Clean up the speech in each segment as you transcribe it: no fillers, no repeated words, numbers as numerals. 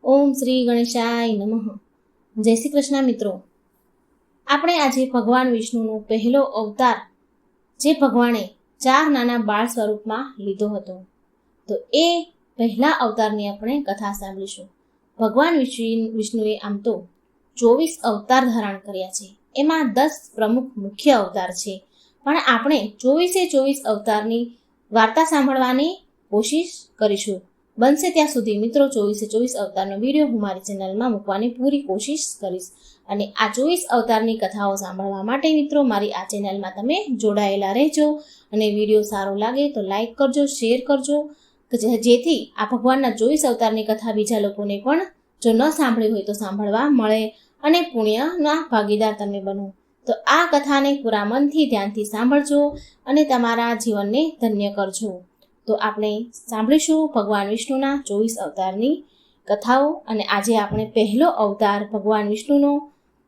ઓમ શ્રી ગણેશાય નમઃ. જય શ્રી કૃષ્ણ મિત્રો. આપણે આજે ભગવાન વિષ્ણુનો પહેલો અવતાર જે ભગવાને 4 નાના બાળ સ્વરૂપમાં લીધો હતો, તો એ પહેલા અવતારની આપણે કથા સાંભળીશું. ભગવાન વિષ્ણુએ આમ તો 24 અવતાર ધારણ કર્યા છે, એમાં 10 પ્રમુખ મુખ્ય અવતાર છે, પણ આપણે 24 અવતારની વાર્તા સાંભળવાની કોશિશ કરીશું. બનશે ત્યાં સુધી મિત્રો 24 અવતારનો વિડીયો હું મારી ચેનલમાં મૂકવાની પૂરી કોશિશ કરીશ. અને આ 24 અવતારની કથાઓ સાંભળવા માટે મિત્રો મારી આ ચેનલમાં તમે જોડાયેલા રહેજો. અને વિડીયો સારો લાગે તો લાઈક કરજો, શેર કરજો, જેથી આ ભગવાનના 24 અવતારની કથા બીજા લોકોને પણ જો ન સાંભળી હોય તો સાંભળવા મળે અને પુણ્યના ભાગીદાર તમે બનો. તો આ કથાને પૂરા મનથી ધ્યાનથી સાંભળજો અને તમારા જીવનને ધન્ય કરજો. તો આપણે સાંભળીશું ભગવાન વિષ્ણુના 24 અવતારની કથાઓ. અને આજે આપણે પહેલો અવતાર ભગવાન વિષ્ણુનો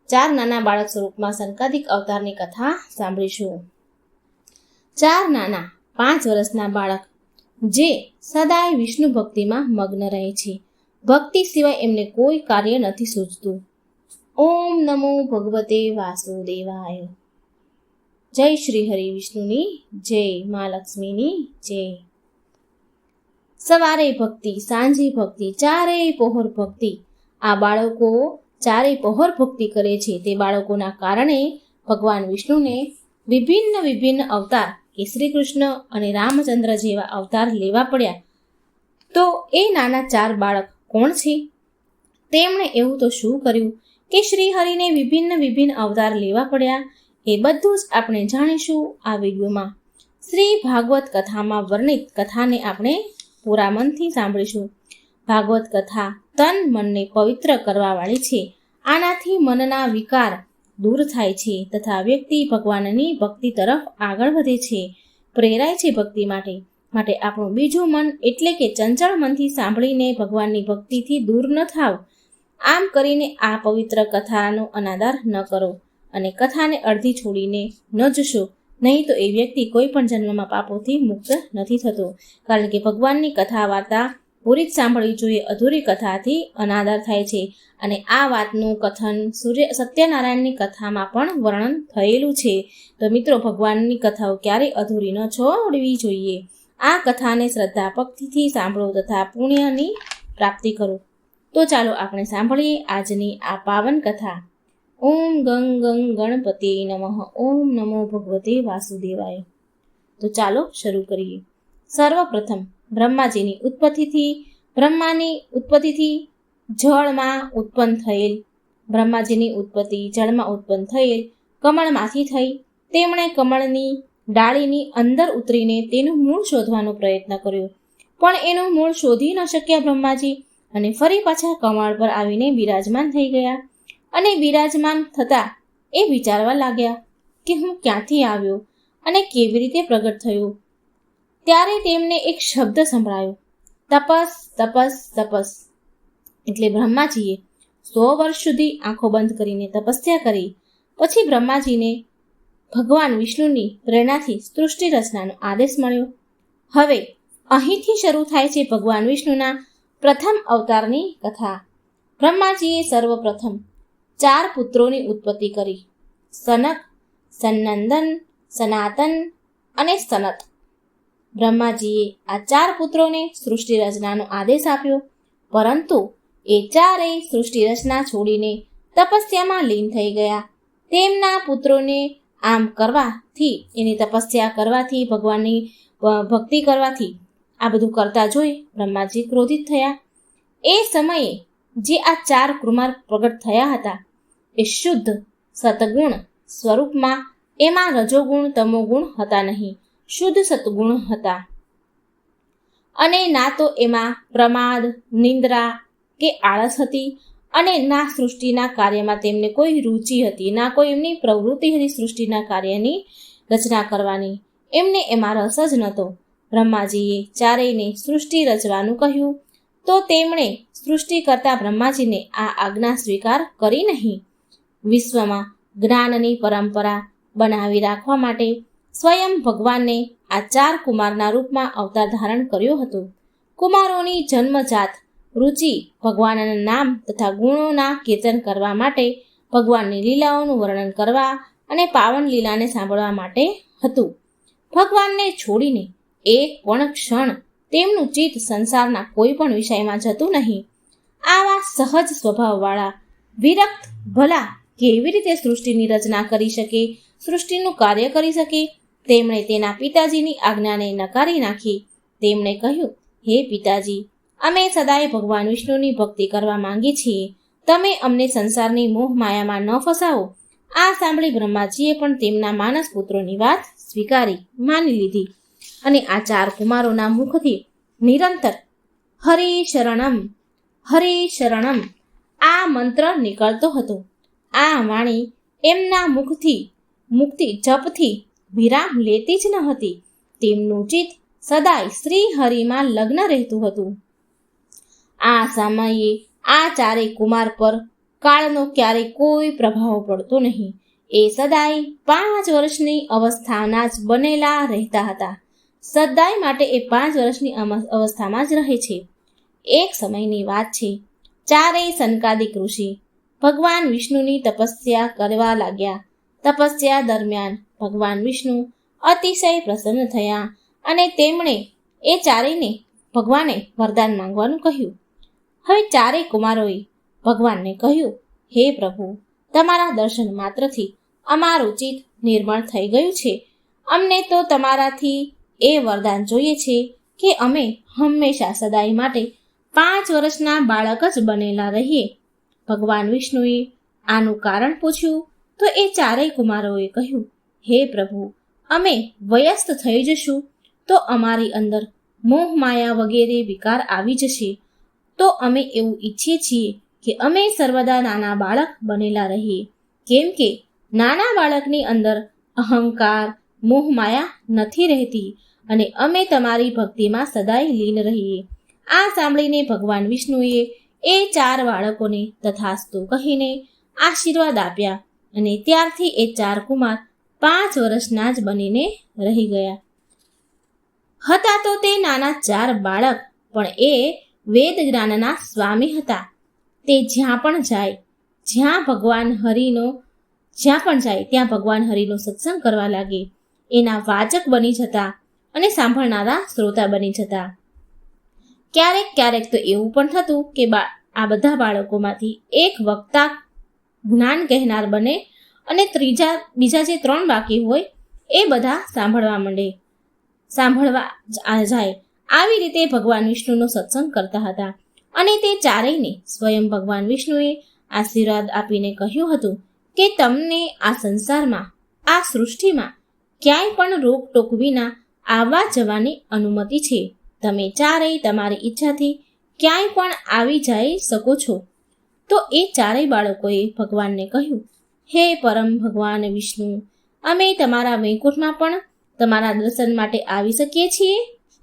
4 નાના બાળક સ્વરૂપમાં સંકાદિક અવતારની કથા સાંભળીશું. 4 નાના 5 વર્ષના બાળક જે સદાય વિષ્ણુ ભક્તિમાં મગ્ન રહે છે. ભક્તિ સિવાય એમને કોઈ કાર્ય નથી સૂઝતું. ઓમ નમો ભગવતે વાસુદેવાય. જય શ્રી હરિ વિષ્ણુની જય, મા લક્ષ્મીની જય. સવારે ભક્તિ, સાંજે ભક્તિ, ચારેય પહોર ભક્તિ. આ બાળકો ચારેય પહોર ભક્તિ કરે છે. તે બાળકોના કારણે ભગવાન વિષ્ણુને વિભિન્ન અવતાર કે શ્રી કૃષ્ણ અને રામચંદ્ર જેવા અવતાર લેવા પડ્યા. તો એ નાના 4 બાળક કોણ છે? તેમણે એવું તો શું કર્યું કે શ્રી હરિને વિભિન્ન અવતાર લેવા પડ્યા? એ બધું જ આપણે જાણીશું આ વિડીયોમાં. શ્રી ભાગવત કથામાં વર્ણિત કથાને આપણે પૂરા મનથી સાંભળીશું. ભાગવત કથા તન મનને પવિત્ર કરવા વાળી છે. આનાથી મનના વિકાર દૂર થાય છે તથા વ્યક્તિ ભગવાનની ભક્તિ તરફ આગળ વધે છે, પ્રેરાય છે ભક્તિ માટે આપણું બીજું મન એટલે કે ચંચળ મનથી સાંભળીને ભગવાનની ભક્તિથી દૂર ન થાવ. આમ કરીને આ પવિત્ર કથાનો અનાદર ન કરો અને કથાને અડધી છોડીને ન જશો, નહીં તો એ વ્યક્તિ કોઈ પણ જન્મમાં પાપોથી મુક્ત નથી થતો. કારણ કે ભગવાનની કથા વાર્તા પૂરી જ સાંભળવી જોઈએ. અધૂરી કથાથી અનાદર થાય છે. અને આ વાતનું કથન સત્યનારાયણની કથામાં પણ વર્ણન થયેલું છે. તો મિત્રો ભગવાનની કથાઓ ક્યારેય અધૂરી ન છોડવી જોઈએ. આ કથાને શ્રદ્ધા ભક્તિથી સાંભળો તથા પુણ્યની પ્રાપ્તિ કરો. તો ચાલો આપણે સાંભળીએ આજની આ પાવન કથા. ઓમ ગંગ ગણપતિ નમઃ. ઓમ નમો ભગવતે વાસુદેવાય. તો ચાલો શરૂ કરીએ. સર્વપ્રથમ બ્રહ્માની ઉત્પત્તિથી જળમાં ઉત્પન્ન થયેલ. બ્રહ્માજીની ઉત્પત્તિ જળમાં ઉત્પન્ન થયેલ કમળમાંથી થઈ. તેમણે કમળની ડાળીની અંદર ઉતરીને તેનું મૂળ શોધવાનો પ્રયત્ન કર્યો, પણ એનું મૂળ શોધી ન શક્યા બ્રહ્માજી, અને ફરી પાછા કમળ પર આવીને બિરાજમાન થઈ ગયા. અને બિરાજમાન થતા એ વિચારવા લાગ્યા કે હું ક્યાંથી આવ્યો અને કેવી રીતે પ્રગટ થયો. ત્યારે તેમને એક શબ્દ સંભળાયો, તપસ તપસ તપસ. એટલે બ્રહ્માજીએ 100 વર્ષ સુધી આંખો બંધ કરીને તપસ્યા કરી. પછી બ્રહ્માજીને ભગવાન વિષ્ણુની પ્રેરણાથી સૃષ્ટિ રચનાનો આદેશ મળ્યો. હવે અહીંથી શરૂ થાય છે ભગવાન વિષ્ણુના પ્રથમ અવતારની કથા. બ્રહ્માજીએ સર્વપ્રથમ 4 પુત્રોની ઉત્પત્તિ કરી: સનક, સનંદન, સનાતન અને સનત. બ્રહ્માજીએ આ 4 પુત્રોને સૃષ્ટિ રચનાનો આદેશ આપ્યો, પરંતુ એ ચારેય સૃષ્ટિ રચના છોડીને તપસ્યામાં લીન થઈ ગયા. તેમના પુત્રોને આમ કરવાથી, એની તપસ્યા કરવાથી, ભગવાનની ભક્તિ કરવાથી આ બધું કરતા જોઈ બ્રહ્માજી ક્રોધિત થયા. એ સમયે જે આ 4 કુમાર પ્રગટ થયા હતા એ શુદ્ધ સતગુણ સ્વરૂપમાં, એમાં રજોગુણ તમોગુણ હતા નહીં, શુદ્ધ સતગુણ હતા. અને ના તો એમાં પ્રમાદ, નિંદ્રા કે આળસ હતી, અને ના સૃષ્ટિના કાર્યમાં તેમને કોઈ રુચિ હતી, ના કોઈ એમની પ્રવૃત્તિ હતી સૃષ્ટિના કાર્યની રચના કરવાની. એમને એમાં રસ જ નહોતો. બ્રહ્માજીએ ચારેયને સૃષ્ટિ રચવાનું કહ્યું, તો તેમણે સૃષ્ટિ કરતા બ્રહ્માજીને આ આજ્ઞા સ્વીકાર કરી નહીં. વિશ્વમાં જ્ઞાનની પરંપરા બનાવી રાખવા માટે સ્વયં ભગવાનને આ 4 કુમારના રૂપમાં અવતાર ધારણ કર્યો હતો. કુમારોની જન્મજાત રુચિ ભગવાનના નામ તથા ગુણોના કીર્તન કરવા માટે, ભગવાનની લીલાઓનું વર્ણન કરવા અને પાવન લીલાને સાંભળવા માટે હતું. ભગવાનને છોડીને એક પણ ક્ષણ તેમનું ચિત્ત સંસારના કોઈ પણ વિષયમાં જતું નહીં. આવા સહજ સ્વભાવવાળા વિરક્ત ભલા કેવી રીતે સૃષ્ટિની રચના કરી શકે, સૃષ્ટિનું કાર્ય કરી શકે? તેમણે તેના પિતાજીની આજ્ઞાને નકારી નાખી. તેમણે કહ્યું, હે પિતાજી, અમે સદાય ભગવાન વિષ્ણુની ભક્તિ કરવા માંગીએ છીએ. તમે અમને સંસારની મોહ માયામાં ન ફસાવો. આ સાંભળી બ્રહ્માજીએ પણ તેમના માનસ પુત્રોની વાત સ્વીકારી માની લીધી અને આ 4 કુમારોના મુખથી નિરંતર હરિ શરણમ હરિ શરણમ આ મંત્ર નીકળતો હતો. આ વાણી એમના મુક્તિ જપથી વિરામ લેતી જ ન હતી. તેમનું ચિત્ત સદાય શ્રી હરિમાં લગ્ન રહેતું હતું. આ સમયે આ 4 કુમાર પર કાળનો ક્યારેય કોઈ પ્રભાવ પડતો નહીં. એ સદાય 5 વર્ષની અવસ્થાના જ બનેલા રહેતા હતા. સદાય માટે એ 5 વર્ષની અવસ્થામાં જ રહે છે. એક સમયની વાત છે. 4 સનકાદિક ઋષિ ભગવાન વિષ્ણુની તપસ્યા કરવા લાગ્યા. તપસ્યા દરમિયાન ભગવાન વિષ્ણુ અતિશય પ્રસન્ન થયા અને તેમણે એ 4ને ભગવાને વરદાન માંગવાનું કહ્યું. હવે 4 કુમારોએ ભગવાનને કહ્યું, હે પ્રભુ, તમારા દર્શન માત્રથી અમારું ચિત્ત નિર્મળ થઈ ગયું છે. અમને તો તમારાથી એ વરદાન જોઈએ છે કે અમે હંમેશા સદાય માટે 5 વર્ષના બાળક જ બનેલા રહીએ. ભગવાન વિષ્ણુએ આનું કારણ પૂછ્યું તો એ 4 કુમારોએ કહ્યું, હે પ્રભુ, અમે વયસ્ત થઈ જશું તો અમારી અંદર મોહ માયા વગેરે વિકાર આવી જશે. તો અમે એવું ઈચ્છીએ છીએ કે અમે સર્વદા નાના બાળક બનેલા રહીએ. કેમ કે નાના બાળકની અંદર અહંકાર મોહ માયા નથી રહેતી અને અમે તમારી ભક્તિમાં સદાય લીન રહીએ. આ સાંભળીને ભગવાન વિષ્ણુએ એ 4 બાળકોને તથાસ્તુ કહીને આશીર્વાદ આપ્યા અને ત્યારથી એ 4 કુમાર 5 વર્ષના જ બનીને રહી ગયા હતા. તો તે નાના 4 બાળક પણ એ વેદ જ્ઞાનના સ્વામી હતા. તે જ્યાં પણ જાય ત્યાં ભગવાન હરિનો સત્સંગ કરવા લાગે. એના વાચક બની જતા અને સાંભળનારા શ્રોતા બની જતા. ક્યારેક તો એવું પણ થતું કે આ બધા બાળકોમાંથી એક વક્તા જ્ઞાન કહેનાર બને અને બીજા જે 3 બાકી હોય એ બધા સાંભળવા જાય. આવી રીતે ભગવાન વિષ્ણુનો સત્સંગ કરતા હતા અને તે 4ને સ્વયં ભગવાન વિષ્ણુએ આશીર્વાદ આપીને કહ્યું હતું કે તમને આ સંસારમાં, આ સૃષ્ટિમાં ક્યાંય પણ રોકટોક વિના આવવા જવાની અનુમતિ છે. તમે 4 તમારી ઈચ્છાથી ક્યાંય પણ આવી જઈ શકો છો. તો એ 4 બાળકોએ ભગવાનને કહ્યું, હે પરમ ભગવાન વિષ્ણુ, અમે તમારા વૈકુંઠમાં પણ તમારા દર્શન માટે આવી શકીએ છીએ?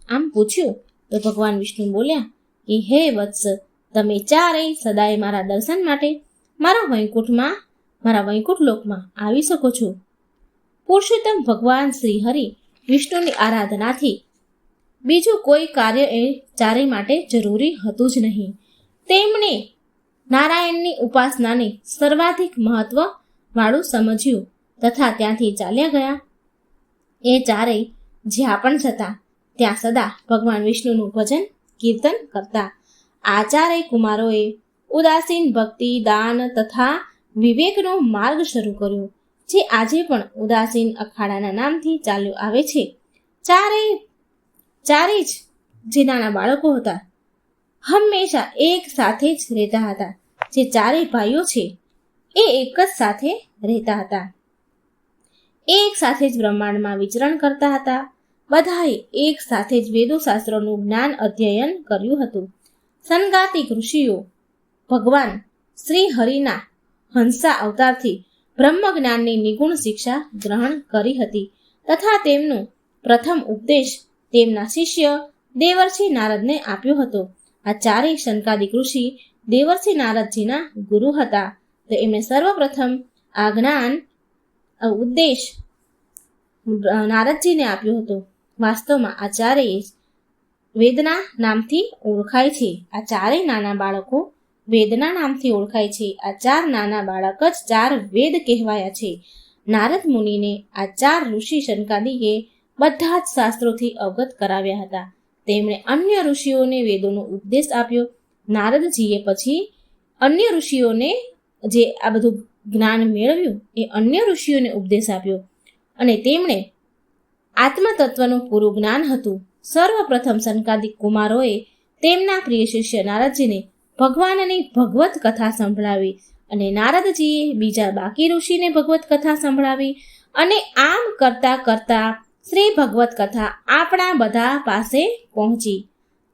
આમ પૂછ્યું તો ભગવાન વિષ્ણુ બોલ્યા કે હે વત્સ, તમે 4 સદાય મારા દર્શન માટે મારા વૈકુંઠ લોકમાં આવી શકો છો. પુરુષોત્તમ ભગવાન શ્રી હરિ વિષ્ણુની આરાધનાથી બીજું કોઈ કાર્ય એ 4 માટે જરૂરી હતું જ નહીં. તેમણે નારાયણની ઉપાસનાને સર્વાધિક મહત્વ વાળું સમજ્યું તથા ત્યાંથી ચાલ્યા ગયા. એ 4 જ્યાં પણ જતા ત્યાં સદા ભગવાન વિષ્ણુનું ભજન કીર્તન કરતા. આ 4 કુમારોએ ઉદાસીન ભક્તિ, દાન તથા વિવેકનો માર્ગ શરૂ કર્યો, જે આજે પણ ઉદાસીન અખાડાના નામથી ચાલ્યો આવે છે. 4 જ જે નાના બાળકો હતા હંમેશા એક સાથે જ રહેતા હતા. જે 4 ભાઈઓ છે એ એક જ સાથે રહેતા હતા. એક સાથે જ બ્રહ્માંડમાં વિચરણ કરતા હતા. બધાએ એક સાથે જ વેદો શાસ્ત્રોનું જ્ઞાન અધ્યયન કર્યું હતું. સનગાતિક ઋષિઓ ભગવાન શ્રી હરિના હંસા અવતારથી બ્રહ્મ જ્ઞાનની નિગુણ શિક્ષા ગ્રહણ કરી હતી તથા તેમનો પ્રથમ ઉપદેશ તેમના શિષ્ય દેવર્ષિ નારદને આપ્યો હતો. આ 4 સનકાદિક ઋષિ દેવર્ષિ નારદજીના ગુરુ હતા. તો એમણે સર્વપ્રથમ આ જ્ઞાન ઉપદેશ નારદજીને આપ્યો હતો. વાસ્તવમાં આ 4 વેદના નામથી ઓળખાય છે. આ ચારેય નાના બાળકો વેદના નામથી ઓળખાય છે. આ ચાર નાના બાળક જ ચાર વેદ કહેવાયા છે. નારદ મુનિને આ ચાર ઋષિ શનકાદિકે બધા જ શાસ્ત્રોથી અવગત કરાવ્યા હતા. તેમણે અન્ય ઋષિઓને વેદોનો ઉપદેશ આપ્યો. નારદજીએ પછી અન્ય ઋષિઓને જે આ બધું જ્ઞાન મેળવ્યું એ અન્ય ઋષિઓને ઉપદેશ આપ્યો અને તેમણે આત્મતત્વનું પૂરું જ્ઞાન હતું. સર્વપ્રથમ સનકાદિક કુમારોએ તેમના પ્રિય શિષ્ય નારદજીને ભગવાનની ભગવત કથા સંભળાવી અને નારદજીએ બીજા બાકી ઋષિને ભગવત કથા સંભળાવી અને આમ કરતા કરતા શ્રી ભગવત કથા આપણા બધા પાસે પહોંચી.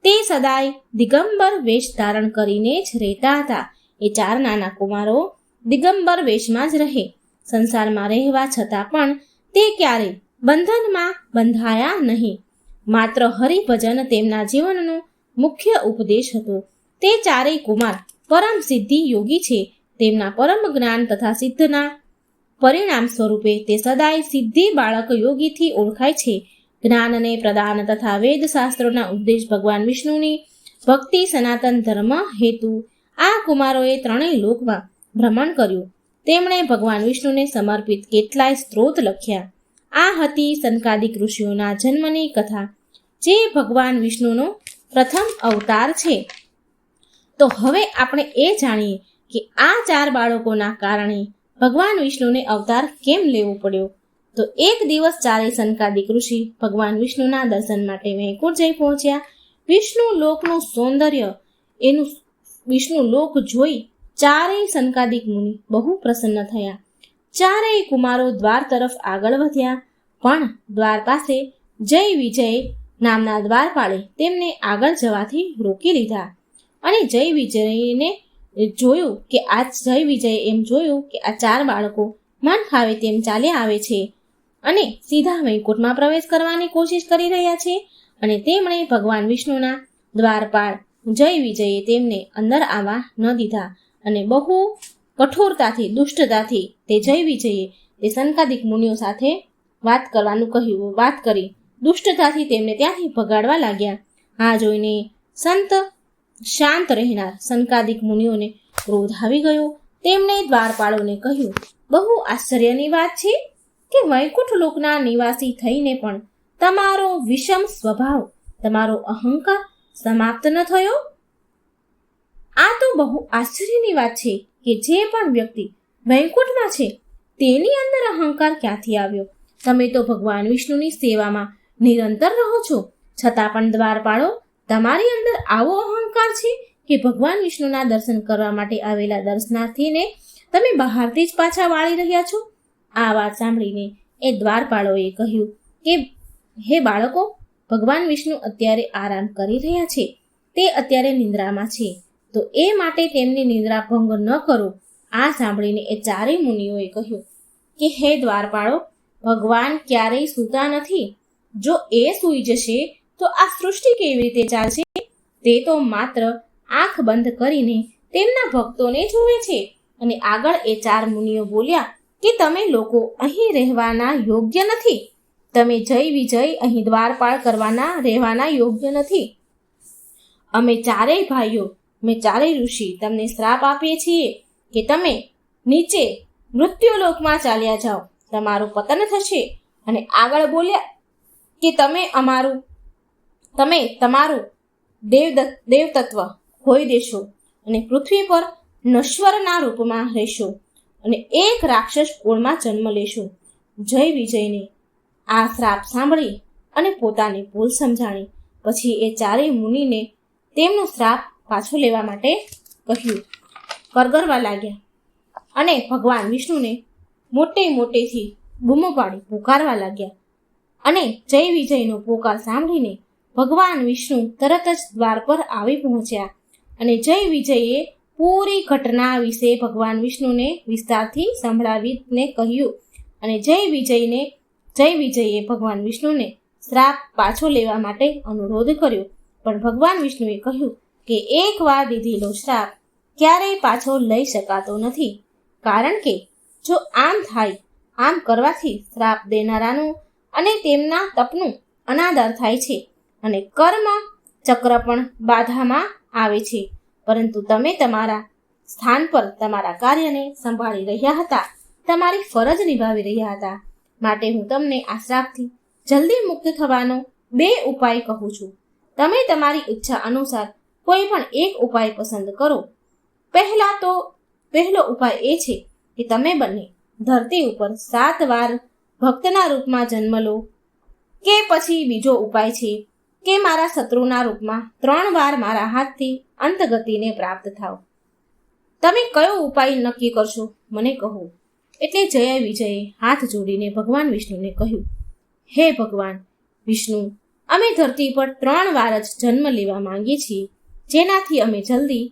તે સદાય દિગંબર વેશ ધારણ કરીને જ રહેતા હતા. એ ચાર નાના કુમારો દિગંબર વેશમાં જ રહે. સંસારમાં રહેવા છતાં પણ તે ક્યારેય બંધનમાં બંધાયા નહીં. માત્ર હરિભજન તેમના જીવનનો મુખ્ય ઉપદેશ હતો. તે ચારેય કુમાર પરમ સિદ્ધિ યોગી છે. તેમના પરમ જ્ઞાન તથા સિદ્ધના પરિણામ સ્વરૂપે તે સદાય સિદ્ધિ બાળક યોગીથી ઓળખાય છે. જ્ઞાનને પ્રદાન તથા વેદ શાસ્ત્રોના ઉપદેશ ભગવાન વિષ્ણુની ભક્તિ સનાતન ધર્મ હેતુ આ કુમારોએ ત્રણેય લોકમાં ભ્રમણ કર્યું. તેમણે ભગવાન વિષ્ણુને સમર્પિત કેટલાય સ્ત્રોત લખ્યા. આ હતી સનકાદિક ઋષિઓના જન્મની કથા, જે ભગવાન વિષ્ણુનો પ્રથમ અવતાર છે. તો હવે આપણે એ જાણીએ કે આ ચાર બાળકોના કારણે ભગવાન વિષ્ણુને અવતાર કેમ લેવો પડ્યો. તો એક દિવસ ચારેય સનકાદિક ઋષિ ભગવાન વિષ્ણુના દર્શન માટે વૈકુંઠ જઈ પહોંચ્યા. વિષ્ણુ લોકનું સૌંદર્ય એનું વિષ્ણુ લોક જોઈ ચારેય સનકાદિક મુનિ બહુ પ્રસન્ન થયા. ચારેય કુમારો દ્વાર તરફ આગળ વધ્યા, પણ દ્વાર પાસે જય વિજય નામના દ્વારપાળે તેમને આગળ જવાથી રોકી લીધા. અને જય વિજયને જોયું કે આ ચાર બાળકો મન ફાવે તેમ ચાલ્યા આવે છે અને સીધા વૈકુંઠમાં પ્રવેશ કરવાની કોશિશ કરી રહ્યા છે. અને તેમણે ભગવાન વિષ્ણુના દ્વારપાળ જય વિજયે તેમને અંદર આવવા ન દીધા અને બહુ કઠોરતાથી દુષ્ટતાથી તે જય વિજયે તે સનકાદિક મુનિઓ સાથે વાત કરી દુષ્ટતાથી તેમને ત્યાંથી ભગાડવા લાગ્યા. આ જોઈને શાંત રહેનાર સનકાદિક મુનિઓને ક્રોધ આવી ગયો. તેમણે દ્વારપાળોને કહ્યું, બહુ આશ્ચર્યની વાત છે કે વૈકુંઠ લોકના નિવાસી થઈને પણ તમારો વિષમ સ્વભાવ, તમારો અહંકાર સમાપ્ત ન થયો. આ તો બહુ આશ્ચર્યની વાત છે કે જે પણ વ્યક્તિ વૈકુંઠમાં છે તેની અંદર અહંકાર ક્યાંથી આવ્યો. તમે તો ભગવાન વિષ્ણુની સેવામાં નિરંતર રહો છો, છતાં પણ દ્વારપાળો તમારી અંદર આવો અહંકાર છે કે ભગવાન વિષ્ણુના દર્શન કરવા માટે આવેલા દર્શનાર્થીને તમે બહારથી જ પાછા વાળી રહ્યા છો. આ વાત સાંભળીને એ દ્વારપાળોએ કહ્યું કે હે બાળકો, ભગવાન વિષ્ણુ અત્યારે આરામ કરી રહ્યા છે. તે અત્યારે નિંદ્રામાં છે, તો એ માટે તેમની નિંદ્રા ભંગ ન કરો. આ સાંભળીને એ ચારેય મુનિઓએ કહ્યું કે હે દ્વારપાળો, ભગવાન ક્યારેય સૂતા નથી. જો એ સૂઈ જશે તો આ સૃષ્ટિ કેવી રીતે ચાલશે? તે તો માત્ર આંખ બંધ કરીને તેમના ભક્તોને જુએ છે. અને આગળ એ ચાર મુનિઓ બોલ્યા કે તમે લોકો અહીં રહેવાના યોગ્ય નથી. તમે જય વિજય અહીં દ્વારપાળ રહેવાના યોગ્ય નથી. અમે ચારેય ભાઈઓ, ચારેય ઋષિ તમને શ્રાપ આપીએ છીએ કે તમે નીચે મૃત્યુલોકમાં ચાલ્યા જાઓ, તમારું પતન થશે. અને આગળ બોલ્યા કે તમે તમારું દેવતત્વ ખોઈ દેશો અને પૃથ્વી પર નશ્વરના રૂપમાં રહેશો અને એક રાક્ષસ કુળમાં જન્મ લેશો. જય વિજયને આ શ્રાપ સાંભળી અને પોતાની ભૂલ સમજાણી પછી એ ચારેય મુનિને તેમનો શ્રાપ પાછો લેવા માટે કરગરવા લાગ્યા અને ભગવાન વિષ્ણુને મોટેથી બૂમો પાડી પુકારવા લાગ્યા. અને જય વિજયનો પોકાર સાંભળીને ભગવાન વિષ્ણુ તરત જ દ્વાર પર આવી પહોંચ્યા અને જય વિજયે પૂરી ઘટના વિશે ભગવાન વિષ્ણુને વિસ્તારથી સંભળાવીને કહ્યું. અને જય વિજયે ભગવાન વિષ્ણુને શ્રાપ પાછો લેવા માટે અનુરોધ કર્યો. પણ ભગવાન વિષ્ણુએ કહ્યું કે એકવાર દીધેલો શ્રાપ ક્યારેય પાછો લઈ શકાતો નથી, કારણ કે જો આમ કરવાથી શ્રાપ દેનારાનું અને તેમના તપનું અનાદર થાય છે અને કર્મ ચક્ર પણ બાધામાં આવે છે, પરંતુ તમે તમારા સ્થાન પર તમારા કાર્યને સંભાળી રહ્યા હતા, તમારી ફરજ નિભાવી રહ્યા હતા. માટે હું તમને આ શ્રાપથી જલ્દી મુક્ત થવાનો 2 ઉપાય કહું છું. તમે તમારી ઈચ્છા અનુસાર કોઈ પણ એક ઉપાય પસંદ કરો. પહેલો ઉપાય એ છે કે તમે બંને ધરતી ઉપર 7 વાર ભક્તના રૂપમાં જન્મ લો, કે પછી બીજો ઉપાય છે કે મારા શત્રુના રૂપમાં 3 વાર મારા હાથથી અંતગતિને પ્રાપ્ત થાવ. તમે કયો ઉપાય નક્કી કરશો મને કહો. એટલે જય વિજયે હાથ જોડીને ભગવાન વિષ્ણુને કહ્યું, હે ભગવાન વિષ્ણુ, અમે ધરતી પર 3 વાર જ જન્મ લેવા માંગીએ છીએ, જેનાથી અમે જલ્દી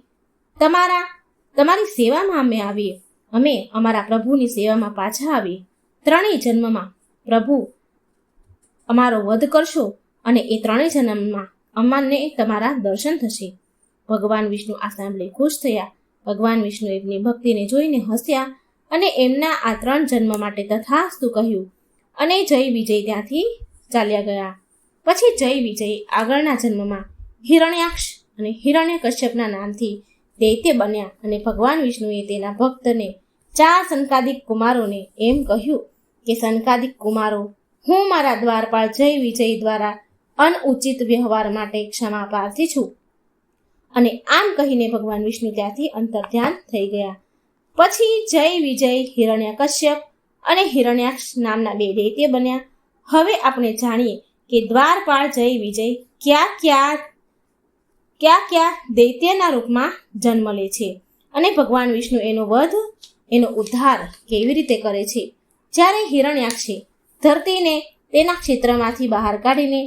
તમારી સેવામાં અમે અમારા પ્રભુની સેવામાં પાછા આવીએ. 3 જન્મમાં પ્રભુ અમારો વધ કરશો અને એ 3 જન્મમાં અમને તમારા દર્શન થશે. ભગવાન વિષ્ણુ આ સાંભળી ખુશ થયા. ભગવાન વિષ્ણુ એમની ભક્તિને જોઈને હસ્યા અને એમના આ 3 જન્મ માટે તથાસ્તુ કહ્યું અને જય વિજય ત્યાંથી ચાલ્યા ગયા. પછી જય વિજય આગળના જન્મમાં હિરણ્યાક્ષ અને હિરણ્યકશ્યપના નામથી દૈત્ય બન્યા અને ભગવાન વિષ્ણુએ તેના ભક્તને 4 સંકાદિક કુમારોને એમ કહ્યું કે સંકાદિક કુમારો, હું મારા દ્વારપાળ જય વિજય દ્વારા અનુચિત વ્યવહાર માટે ક્ષમા પ્રાર્થી છું. અને આમ કહીને ભગવાન વિષ્ણુ ત્યાંથી અંતર્ધ્યાન થઈ ગયા. પછી જય વિજય હિરણ્યકશ્યપ અને હિરણ્યાક્ષ નામના 2 દૈત્ય બન્યા. હવે આપણે જાણીએ કે દ્વારપાળ જય વિજય ક્યાં દૈત્યના રૂપમાં જન્મ લે છે અને ભગવાન વિષ્ણુ એનો ઉદ્ધાર કેવી રીતે કરે છે. જ્યારે હિરણ્યાક્ષે ધરતીને તેના ક્ષેત્રમાંથી બહાર કાઢીને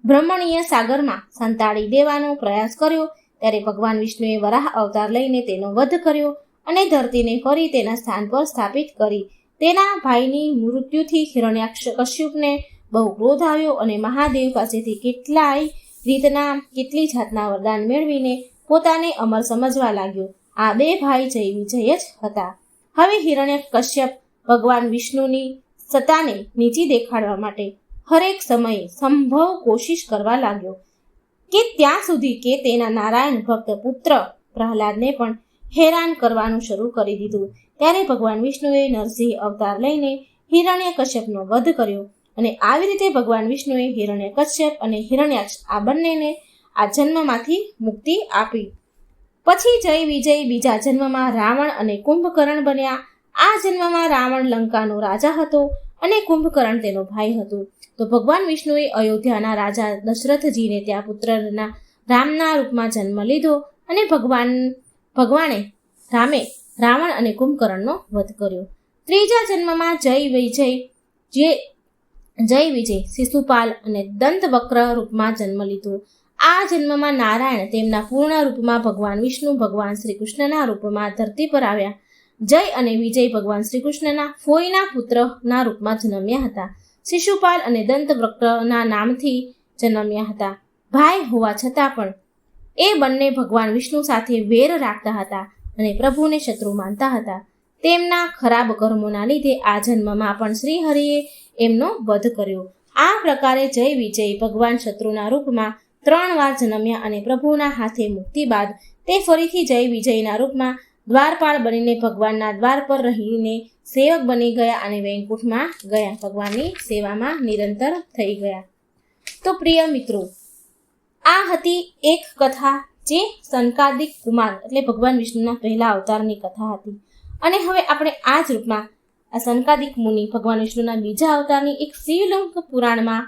બ્રહ્મણીય સાગરમાં સંતાડી દેવાનો પ્રયાસ કર્યો, ત્યારે ભગવાન વિષ્ણુએ વરાહ અવતાર લઈને તેનો વધ કર્યો અને ધરતીને ફરી તેના સ્થાન પર સ્થાપિત કરી. તેના ભાઈની મૃત્યુથી હિરણ્યકશ્યપને બહુ ક્રોધ આવ્યો અને મહાદેવ પાસેથી કેટલી જાતના વરદાન મેળવીને પોતાને અમર સમજવા લાગ્યો. આ 2 ભાઈ જય વિજય જ હતા. હવે હિરણ્યકશ્યપ ભગવાન વિષ્ણુની સત્તાને નીચી દેખાડવા માટે હરેક સમયે સંભવ કોશિશ કરવા લાગ્યો કે ત્યાં સુધી કે તેના નારાયણ ભક્ત પુત્ર પ્રહલાદને પણ હેરાન કરવાનું શરૂ કરી દીધું. ત્યારે ભગવાન વિષ્ણુએ નરસિંહ અવતાર લઈને હિરણ્યકશ્યપનો વધ કર્યો અને આવી રીતે ભગવાન વિષ્ણુએ હિરણ્યકશ્યપ અને હિરણ્યાક્ષ આ બંનેને આ જન્મમાંથી મુક્તિ આપી. પછી જય વિજય બીજા જન્મમાં રાવણ અને કુંભકર્ણ બન્યા. આ જન્મમાં રાવણ લંકાનો રાજા હતો અને કુંભકર્ણ તેનો ભાઈ હતો. તો ભગવાન વિષ્ણુએ અયોધ્યાના રાજા દશરથજીને ત્યાં પુત્રના રામના રૂપમાં જન્મ લીધો અને ભગવાને રામે રાવણ અને કુંભકર્ણનો વધ કર્યો. ત્રીજા જન્મમાં જય વિજય શિશુપાલ અને દંતવક્ર રૂપમાં જન્મ લીધો. આ જન્મમાં નારાયણ તેમના પૂર્ણ રૂપમાં ભગવાન વિષ્ણુ ભગવાન શ્રી કૃષ્ણના રૂપમાં ધરતી પર આવ્યા. જય અને વિજય ભગવાન શ્રી કૃષ્ણના ફોઈના પુત્રના રૂપમાં જન્મ્યા હતા. શિશુપાલ અને દંતવક્રના નામથી જન્મ્યા હતા. ભાઈ હોવા છતાં પણ એ બંને ભગવાન વિષ્ણુ સાથે વેર રાખતા હતા અને પ્રભુને શત્રુ માનતા હતા. તેમના ખરાબ કર્મોના લીધે આ જન્મમાં પણ શ્રી હરિએ એમનો વધ કર્યો. આ પ્રકારે જય વિજય ભગવાન શત્રુના રૂપમાં 3 વાર જન્મ્યા અને પ્રભુના હાથે મુક્તિ બાદ તે ફરીથી જય વિજયના રૂપમાં દ્વારપાળ બનીને ભગવાનના દ્વાર પર રહીને સેવક બની ગયા અને વૈકુંઠમાં ગયા, ભગવાનની સેવામાં નિરંતર થઈ ગયા. તો પ્રિય મિત્રો, આ હતી એક કથા જે સંકાદિક કુમાર એટલે ભગવાન વિષ્ણુના પહેલા અવતારની કથા હતી. અને હવે આપણે આ જ રૂપમાં આ સંકાદિક મુનિ ભગવાન વિષ્ણુના બીજા અવતારની એક શિવલિંગ પુરાણમાં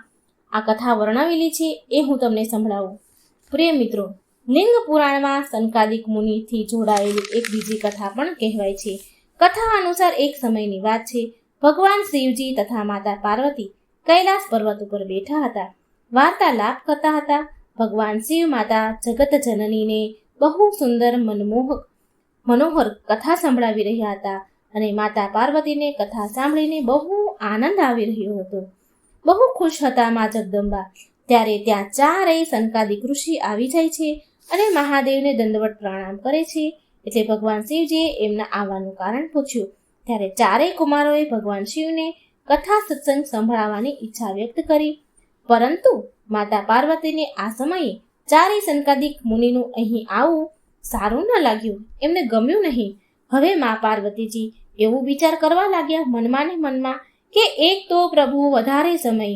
આ કથા વર્ણવેલી છે, એ હું તમને સંભળાવું. પ્રિય મિત્રો, લિંગ પુરાણમાં સંકાદિક મુનિથી જોડાયેલી એક બીજી કથા પણ કહેવાય છે. કથા અનુસાર એક સમયની વાત છે. ભગવાન શિવજી તથા માતા પાર્વતી કૈલાસ પર્વત ઉપર બેઠા હતા, વાર્તાલાપ કરતા હતા. ભગવાન શિવ માતા જગત જનનીને બહુ સુંદર મનોહર કથા સંભળાવી રહ્યા હતા અને માતા પાર્વતીને કથા સાંભળીને બહુ આનંદ આવી રહ્યો હતો. બહુ ખુશ હતા મા જગદંબા. ત્યારે ત્યાં 4 સંકાદિક ઋષિ આવી જાય છે અને મહાદેવને દંડવત પ્રણામ કરે છે. એટલે ભગવાન શિવજીએ એમના આવવાનું કારણ પૂછ્યું. ત્યારે 4 કુમારોએ ભગવાન શિવને કથા સત્સંગ સંભળાવવાની ઈચ્છા વ્યક્ત કરી. પરંતુ માતા પાર્વતીને આ સમયે ચારેય સંકાદિક મુનિનું અહીં આવું સારું ન લાગ્યું, એમને ગમ્યું નહીં. હવે મા પાર્વતીજી એવું વિચાર કરવા લાગ્યા મનમાં ને મનમાં કે એક તો પ્રભુ વધારે સમય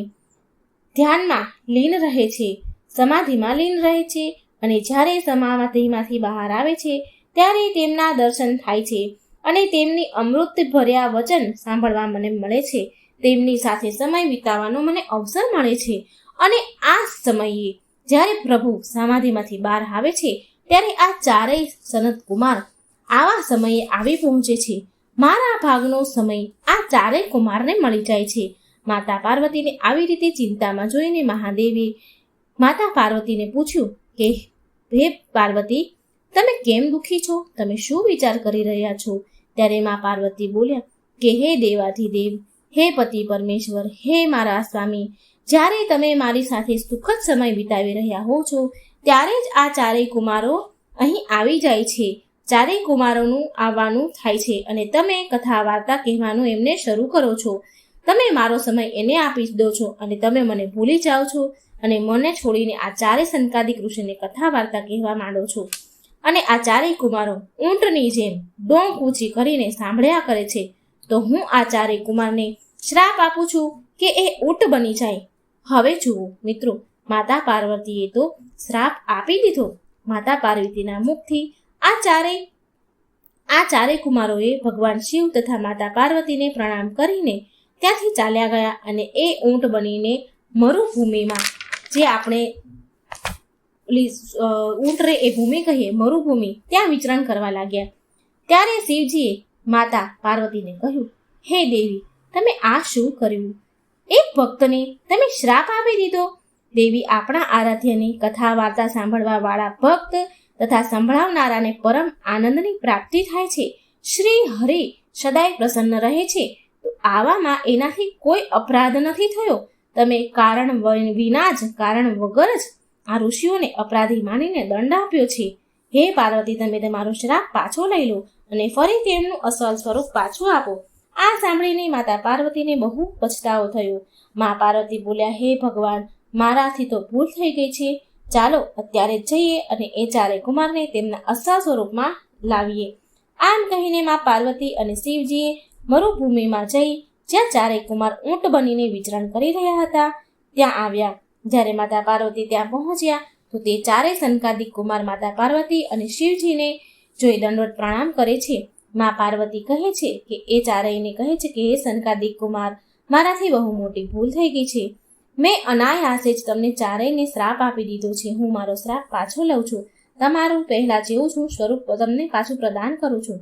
ધ્યાનમાં લીન રહે છે, સમાધિમાં લીન રહે છે, અને જ્યારે સમાધિમાંથી બહાર આવે છે ત્યારે તેમના દર્શન થાય છે અને તેમની અમૃત ભર્યા વચન સાંભળવા મને મળે છે. તેમની સાથે સમય વિતાવવાનો મને અવસર મળે છે. અને આ સમયે જ્યારે પ્રભુ સમાધિમાંથી બહાર આવે છે ત્યારે આ ચારેય સનત કુમાર આવા સમયે આવી પહોંચે છે. મારા ભાગનો સમય આ ચારેય કુમારને મળી જાય છે. માતા પાર્વતીને આવી રીતે ચિંતામાં જોઈને મહાદેવે માતા પાર્વતીને પૂછ્યું કે હે પાર્વતી, તમે કેમ દુઃખી છો? તમે શું વિચાર કરી રહ્યા છો? ત્યારે મા પાર્વતી બોલ્યા કે હે દેવાધિદેવ, હે પતિ પરમેશ્વર, હે મારા સ્વામી, જ્યારે તમે મારી સાથે સુખદ સમય વિતાવી રહ્યા હો છો ત્યારે જ આ ચારેય કુમારો અહીં આવી જાય છે. ચારેય કુમારોનું આવવાનું થાય છે અને તમે કથા વાર્તા કહેવાનું એમને શરૂ કરો છો. તમે મારો સમય એને આપી દો છો અને તમે મને ભૂલી જાઓ છો અને મને છોડીને આ ચારેય સંકાદિક ઋષિને કથા વાર્તા કહેવા માંડો છો. અને આ ચારેય કુમારો ઊંટની જેમ ડોંક ઊંચી કરીને સાંભળ્યા કરે છે. તો હું આ ચારેય કુમારને શ્રાપ આપું છું કે એ ઊંટ બની જાય. હવે જુઓ મિત્રો, માતા પાર્વતીએ તો શ્રાપ આપી દીધો. માતા પાર્વતીના મુખથી આ ચારેય કુમારોએ ભગવાન શિવ તથા માતા પાર્વતીને પ્રણામ કરીને ત્યાંથી ચાલ્યા ગયા અને એ ઊંટ બનીને મરુભૂમિમાં, જે આપણે ઊંટ રે એ ભૂમિ કહીએ મરુભૂમિ, ત્યાં વિચરણ કરવા લાગ્યા. ત્યારે શિવજીએ માતા પાર્વતીને કહ્યું, હે દેવી, તમે આ શું કર્યું? એક ભક્તને તમે શ્રાપ આપી દીધો. દેવી, આપણા આરાધ્યની કથા વાર્તા સાંભળવા વાળા ભક્ત તથા સંભળાવનારાને પરમ આનંદની પ્રાપ્તિ થાય છે. શ્રી હરિ સદાય પ્રસન્ન રહે છે. તો આવામાં એનાથી કોઈ અપરાધ નથી થયો. તમે કારણ વિના જ, કારણ વગર જ આ ઋષિઓને અપરાધી માનીને દંડ આપ્યો છે. હે પાર્વતી, તમે તમારો શ્રાપ પાછો લઈ લો અને ફરી તેમનું અસલ સ્વરૂપ પાછું આપો. આ સાંભળીને માતા પાર્વતીને બહુ પછતાવો થયો. મા પાર્વતી બોલ્યા, હે ભગવાન, મારાથી તો ભૂલ થઈ ગઈ છે. ચાલો અત્યારે જઈએ અને એ ચારેય કુમારને તેમના અસલ સ્વરૂપમાં લાવીએ. આમ કહીને મા પાર્વતી અને શિવજીએ મરુભૂમિમાં જઈ જ્યાં ચારેય કુમાર ઊંટ બનીને વિચરણ કરી રહ્યા હતા ત્યાં આવ્યા. જ્યારે માતા પાર્વતી ત્યાં પહોંચ્યા તો તે ચારેય સંકાદિક કુમાર માતા પાર્વતી અને શિવજીને જોઈ દંડવત પ્રણામ કરે છે. મા પાર્વતી કહે છે કે એ ચારેયને કહે છે કે હે સંકાદિક કુમાર, મારાથી બહુ મોટી ભૂલ થઈ ગઈ છે. મેં અનાયાસે જ તમને ચારેયને શ્રાપ આપી દીધો છે. હું મારો શ્રાપ પાછો લઉં છું. તમારું પહેલા જેવું છું સ્વરૂપ તમને પાછું પ્રદાન કરું છું.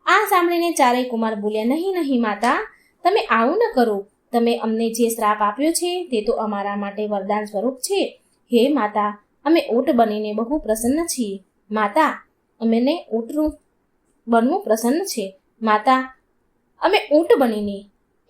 આ સાંભળીને ચારેય કુમાર બોલ્યા, નહીં નહીં માતા, તમે આવું ન કરો. તમે અમને જે શ્રાપ આપ્યો છે તે તો અમારા માટે વરદાન સ્વરૂપ છે. હે માતા, અમે ઊંટ બનીને બહુ પ્રસન્ન છીએ. માતા, અમને ઊંટનું બનવું પ્રસન્ન છે. માતા, અમે ઊંટ બનીને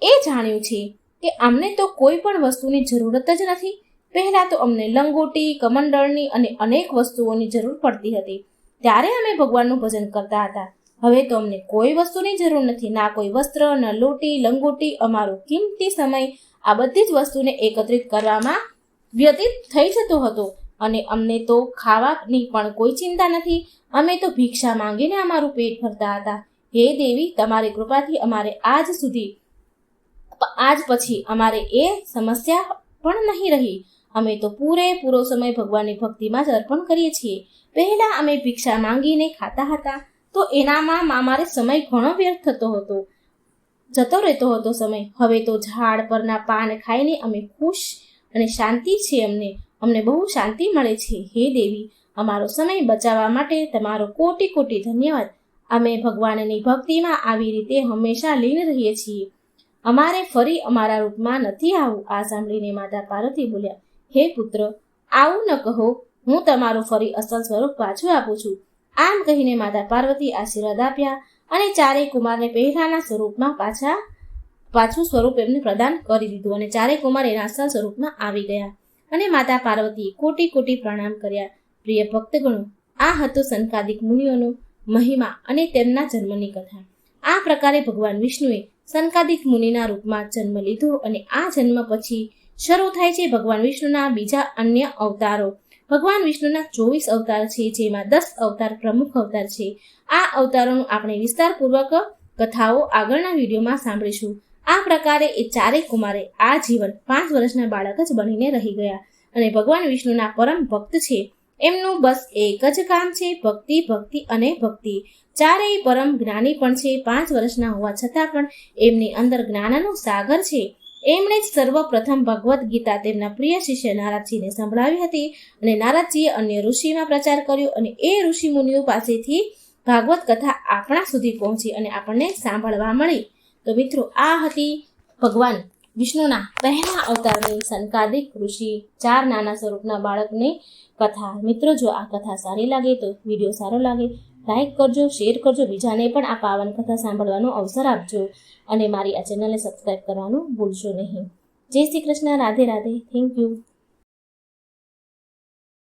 એ જાણ્યું છે કે અમને તો કોઈ પણ વસ્તુની જરૂરત જ નથી. પહેલાં તો અમને લંગોટી, કમંડળની અને અનેક વસ્તુઓની જરૂર પડતી હતી. ત્યારે અમે ભગવાનનું ભજન કરતા હતા. હવે તો અમને કોઈ વસ્તુની જરૂર નથી, ના કોઈ વસ્ત્ર, ન લોટી, લંગોટી. અમારો કિંમતી સમય આ બધી જ વસ્તુને એકત્રિત કરવામાં વ્યતીત થઈ જતો હતો અને અમને તો ખાવાની પણ કોઈ ચિંતા નથી. અમે તો ભિક્ષા માંગીને અમારું પેટ ભરતા હતા. હે દેવી, તમારી કૃપાથી અમારે આજ પછી અમારે એ સમસ્યા પણ નહીં રહી. અમે તો પૂરેપૂરો સમય ભગવાનની ભક્તિમાં જ અર્પણ કરીએ છીએ. પહેલા અમે ભિક્ષા માંગીને ખાતા હતા તો એનામાં અમારે સમય ઘણો વ્યર્થ જતો રહેતો હતો સમય. હવે તો ઝાડ પરના પાન ખાઈને અમે ખુશ અને શાંતિ છે. અમને બહુ શાંતિ મળે છે. હે દેવી, અમારો સમય બચાવવા માટે તમારો કોટી કોટી ધન્યવાદ. અમે ભગવાનની ભક્તિમાં આવી રીતે હંમેશા લીન રહીએ છીએ. અમારે ફરી અમારા રૂપમાં નથી આવવું. આ સાંભળીને માતા પાર્વતી બોલ્યા, હે પુત્ર, આવું ન કહો. હું તમારું ફરી અસલ સ્વરૂપ પાછું આપું છું. આમ કહીને માતા પાર્વતી આશીર્વાદ આપ્યા અને ચારેય કુમારને પહેલાના સ્વરૂપમાં પાછું સ્વરૂપ એમને પ્રદાન કરી દીધું અને ચારેય કુમાર એના અસલ સ્વરૂપમાં આવી ગયા અને માતા પાર્વતીએ કોટી કોટી પ્રણામ કર્યા. પ્રિય ભક્તગણો, આ હતો સંકાદિક મુનિઓનો મહિમા અને તેમના જન્મની કથા. આ પ્રકારે ભગવાન વિષ્ણુએ સંકાદિક મુનિના રૂપમાં જન્મ લીધો અને આ જન્મ પછી શરૂ થાય છે ભગવાન વિષ્ણુના બીજા અન્ય અવતારો. ભગવાન વિષ્ણુના 24 અવતાર છે, જેમાં 10 અવતાર પ્રમુખ અવતાર છે. આ અવતારોનું આપણે વિસ્તારપૂર્વક કથાઓ આગળના વિડીયોમાં સાંભળીશું. આ પ્રકારે એ ચારેય કુમારે આ જીવન 5 વર્ષના બાળક જ બનીને રહી ગયા અને ભગવાન વિષ્ણુના પરમ ભક્ત છે. એમનું બસ એક જ કામ છે, ભક્તિ, ભક્તિ અને ભક્તિ. ચારેય પરમ જ્ઞાની પણ છે. 5 વર્ષના હોવા છતાં પણ એમની અંદર જ્ઞાનનો સાગર છે. એમણે જ સર્વપ્રથમ ભગવદ્ ગીતા તેમના પ્રિય શિષ્ય નારદજીને સંભળાવી હતી અને નારદજીએ અન્ય ઋષિમાં પ્રચાર કર્યો અને એ ઋષિ મુનિઓ પાસેથી ભાગવત કથા આપણા સુધી પહોંચી અને આપણને સાંભળવા મળી. તો મિત્રો, આ હતી ભગવાન વિષ્ણુના પહેલા અવતારની સંકાદિક ઋષિ 4 નાના સ્વરૂપના બાળકની કથા. મિત્રો, જો આ કથા સારી લાગે તો વિડીયો સારો લાગે લાઈક કરજો, શેર કરજો, બીજાને પણ આ પાવન કથા સાંભળવાનો અવસર આપજો અને મારી આ ચેનલને સબસ્ક્રાઈબ કરવાનું ભૂલશો નહીં. જય શ્રી કૃષ્ણ. રાધે રાધે. Thank you.